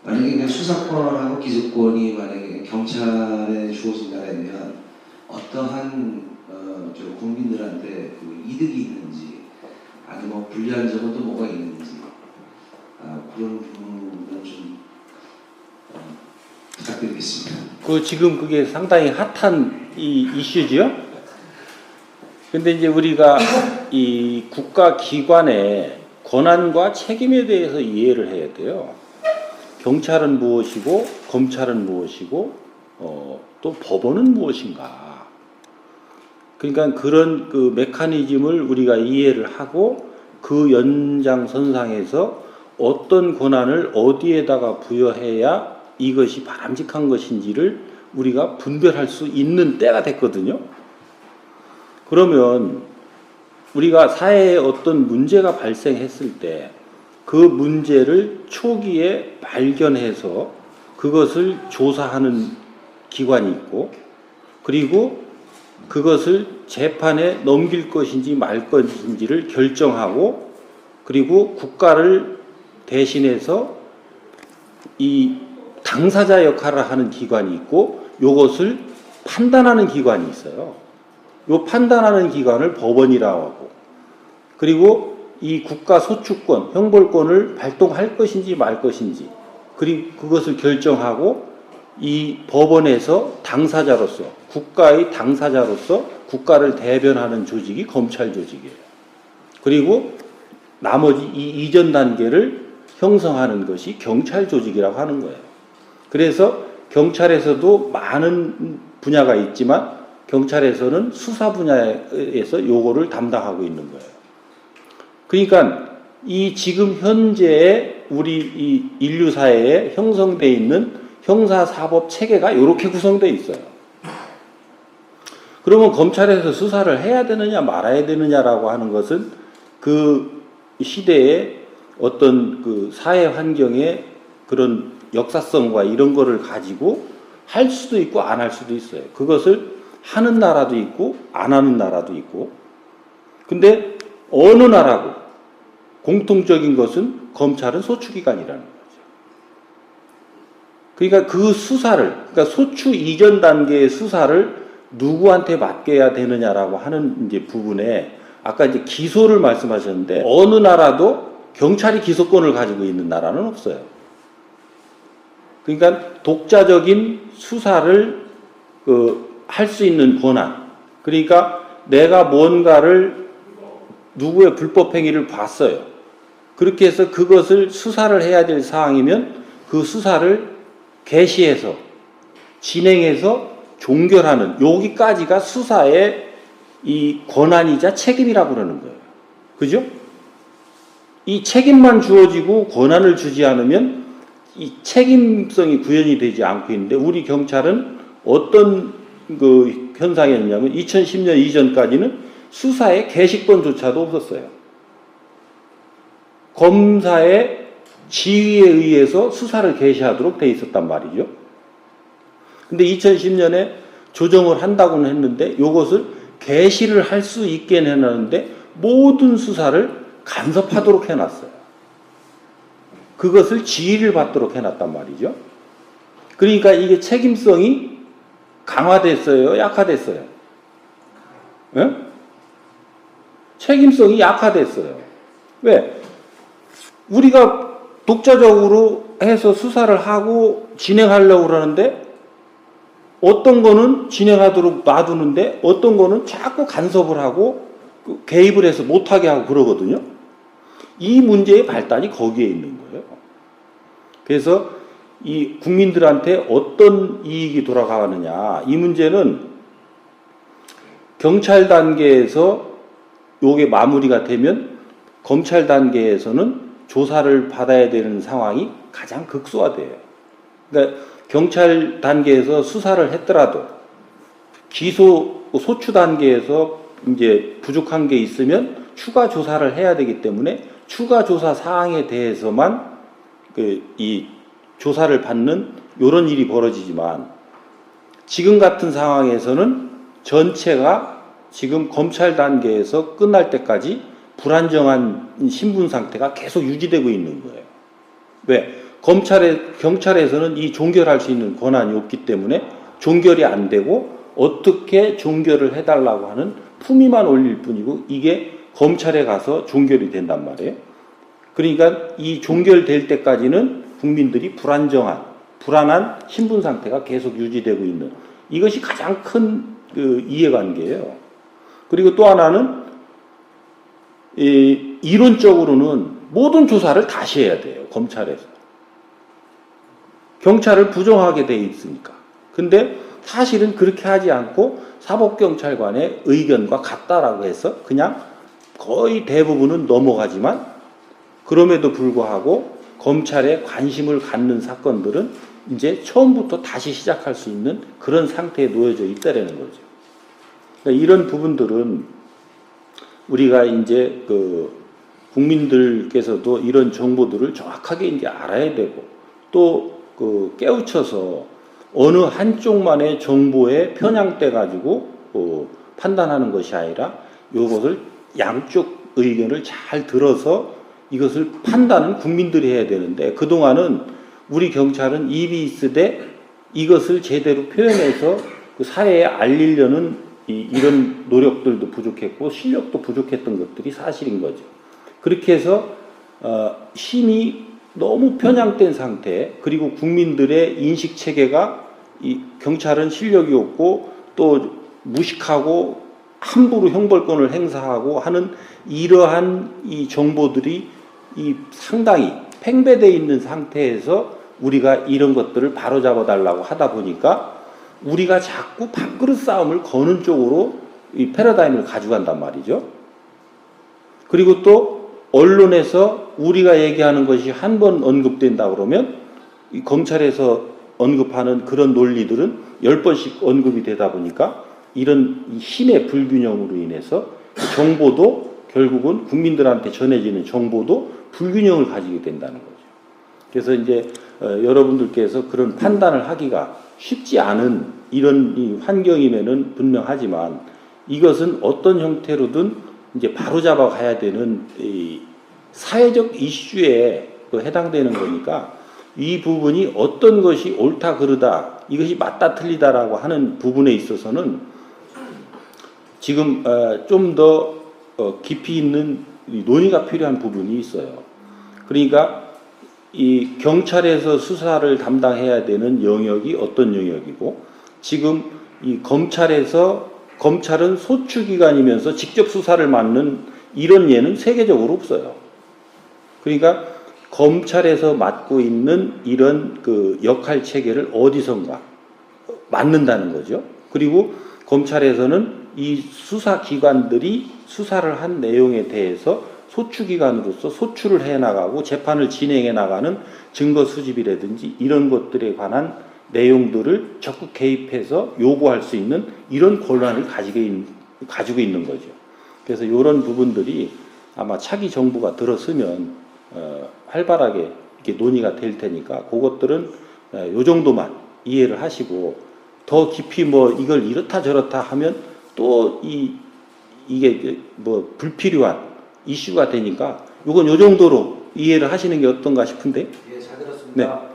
만약에 수사권하고 기소권이 만약에 경찰에 주어진다면 어떠한 저 국민들한테 그 이득이 있는지 아니면 뭐 불리한 점은 또 뭐가 있는지 그런 부분은 좀 부탁드리겠습니다. 지금 그게 상당히 핫한 이슈지요. 근데 이제 우리가 이 국가 기관의 권한과 책임에 대해서 이해를 해야 돼요. 경찰은 무엇이고 검찰은 무엇이고 또 법원은 무엇인가. 그러니까 그런 그 메커니즘을 우리가 이해를 하고 그 연장선상에서 어떤 권한을 어디에다가 부여해야 이것이 바람직한 것인지를 우리가 분별할 수 있는 때가 됐거든요. 그러면 우리가 사회에 어떤 문제가 발생했을 때 그 문제를 초기에 발견해서 그것을 조사하는 기관이 있고, 그리고 그것을 재판에 넘길 것인지 말 것인지를 결정하고, 그리고 국가를 대신해서 이 당사자 역할을 하는 기관이 있고, 요것을 판단하는 기관이 있어요. 요 판단하는 기관을 법원이라고 하고, 그리고 이 국가 소추권, 형벌권을 발동할 것인지 말 것인지, 그리고 그것을 결정하고 이 법원에서 당사자로서, 국가의 당사자로서 국가를 대변하는 조직이 검찰 조직이에요. 그리고 나머지 이 이전 단계를 형성하는 것이 경찰 조직이라고 하는 거예요. 그래서 경찰에서도 많은 분야가 있지만 경찰에서는 수사 분야에서 요거를 담당하고 있는 거예요. 그러니까 이 지금 현재의 우리 이 인류 사회에 형성되어 있는 형사사법 체계가 이렇게 구성되어 있어요. 그러면 검찰에서 수사를 해야 되느냐 말아야 되느냐라고 하는 것은 그 시대의 어떤 그 사회 환경의 그런 역사성과 이런 거를 가지고 할 수도 있고 안 할 수도 있어요. 그것을 하는 나라도 있고 안 하는 나라도 있고. 근데 어느 나라고 공통적인 것은 검찰은 소추기관이라는 거죠. 그러니까 그 수사를, 그러니까 소추 이전 단계의 수사를 누구한테 맡겨야 되느냐라고 하는 이제 부분에 아까 이제 기소를 말씀하셨는데 어느 나라도 경찰이 기소권을 가지고 있는 나라는 없어요. 그러니까 독자적인 수사를 할 수 있는 권한. 그러니까 내가 뭔가를 누구의 불법 행위를 봤어요. 그렇게 해서 그것을 수사를 해야 될 사항이면 그 수사를 개시해서 진행해서 종결하는 여기까지가 수사의 이 권한이자 책임이라고 그러는 거예요. 그죠? 이 책임만 주어지고 권한을 주지 않으면 이 책임성이 구현이 되지 않고 있는데 우리 경찰은 어떤 그 현상이었냐면 2010년 이전까지는 수사의 개시권조차도 없었어요. 검사의 지휘에 의해서 수사를 개시하도록 돼 있었단 말이죠. 근데 2010년에 조정을 한다고는 했는데 이것을 개시를 할 수 있게 해놨는데 모든 수사를 간섭하도록 해놨어요. 그것을 지휘를 받도록 해놨단 말이죠. 그러니까 이게 책임성이 강화됐어요? 약화됐어요? 예? 책임성이 약화됐어요. 왜? 우리가 독자적으로 해서 수사를 하고 진행하려고 그러는데 어떤 거는 진행하도록 놔두는데 어떤 거는 자꾸 간섭을 하고 개입을 해서 못하게 하고 그러거든요. 이 문제의 발단이 거기에 있는 거예요. 그래서 이 국민들한테 어떤 이익이 돌아가느냐, 이 문제는 경찰 단계에서 요게 마무리가 되면 검찰 단계에서는 조사를 받아야 되는 상황이 가장 극소화돼요. 그러니까 경찰 단계에서 수사를 했더라도 기소 소추 단계에서 이제 부족한 게 있으면 추가 조사를 해야 되기 때문에 추가 조사 사항에 대해서만 이 조사를 받는 이런 일이 벌어지지만 지금 같은 상황에서는 전체가 지금 검찰 단계에서 끝날 때까지 불안정한 신분 상태가 계속 유지되고 있는 거예요. 왜? 경찰에서는 이 종결할 수 있는 권한이 없기 때문에 종결이 안 되고 어떻게 종결을 해달라고 하는 품위만 올릴 뿐이고 이게 검찰에 가서 종결이 된단 말이에요. 그러니까 이 종결될 때까지는 국민들이 불안한 신분 상태가 계속 유지되고 있는 이것이 가장 큰 그 이해관계예요. 그리고 또 하나는 이론적으로는 모든 조사를 다시 해야 돼요. 검찰에서. 경찰을 부정하게 돼 있으니까. 근데 사실은 그렇게 하지 않고 사법경찰관의 의견과 같다라고 해서 그냥 거의 대부분은 넘어가지만 그럼에도 불구하고 검찰에 관심을 갖는 사건들은 이제 처음부터 다시 시작할 수 있는 그런 상태에 놓여져 있다라는 거죠. 그러니까 이런 부분들은 우리가 이제 그 국민들께서도 이런 정보들을 정확하게 이제 알아야 되고 또 그 깨우쳐서 어느 한쪽만의 정보에 편향돼 가지고 판단하는 것이 아니라 이것을 양쪽 의견을 잘 들어서 이것을 판단은 국민들이 해야 되는데 그동안은 우리 경찰은 입이 있으되 이것을 제대로 표현해서 그 사회에 알리려는 이런 노력들도 부족했고 실력도 부족했던 것들이 사실인 거죠. 그렇게 해서 힘이 너무 편향된 상태 그리고 국민들의 인식 체계가 이 경찰은 실력이 없고 또 무식하고 함부로 형벌권을 행사하고 하는 이러한 이 정보들이 이 상당히 팽배되어 있는 상태에서 우리가 이런 것들을 바로잡아 달라고 하다 보니까 우리가 자꾸 밥그릇 싸움을 거는 쪽으로 이 패러다임을 가져간단 말이죠. 그리고 또 언론에서 우리가 얘기하는 것이 한 번 언급된다 그러면 이 검찰에서 언급하는 그런 논리들은 10번씩 언급이 되다 보니까 이런 힘의 불균형으로 인해서 정보도 결국은 국민들한테 전해지는 정보도 불균형을 가지게 된다는 거죠. 그래서 이제 여러분들께서 그런 판단을 하기가 쉽지 않은 이런 이 환경임에는 분명하지만 이것은 어떤 형태로든 이제 바로잡아 가야 되는 이 사회적 이슈에 해당되는 거니까 이 부분이 어떤 것이 옳다 그르다 이것이 맞다 틀리다라고 하는 부분에 있어서는 지금 좀 더 깊이 있는 논의가 필요한 부분이 있어요. 그러니까 이 경찰에서 수사를 담당해야 되는 영역이 어떤 영역이고 지금 이 검찰은 소추기관이면서 직접 수사를 맡는 이런 예는 세계적으로 없어요. 그러니까 검찰에서 맡고 있는 이런 그 역할 체계를 어디선가 맡는다는 거죠. 그리고 검찰에서는 이 수사기관들이 수사를 한 내용에 대해서 소추기관으로서 소추를 해나가고 재판을 진행해 나가는 증거 수집이라든지 이런 것들에 관한 내용들을 적극 개입해서 요구할 수 있는 이런 권한을 가지고 있는 거죠. 그래서 이런 부분들이 아마 차기 정부가 들어서면 활발하게 이렇게 논의가 될 테니까 그것들은 요 정도만 이해를 하시고 더 깊이 뭐 이걸 이렇다 저렇다 하면 또 이게 뭐 불필요한 이슈가 되니까 요건 요 정도로 이해를 하시는 게 어떤가 싶은데. 예, 잘 들었습니다. 네.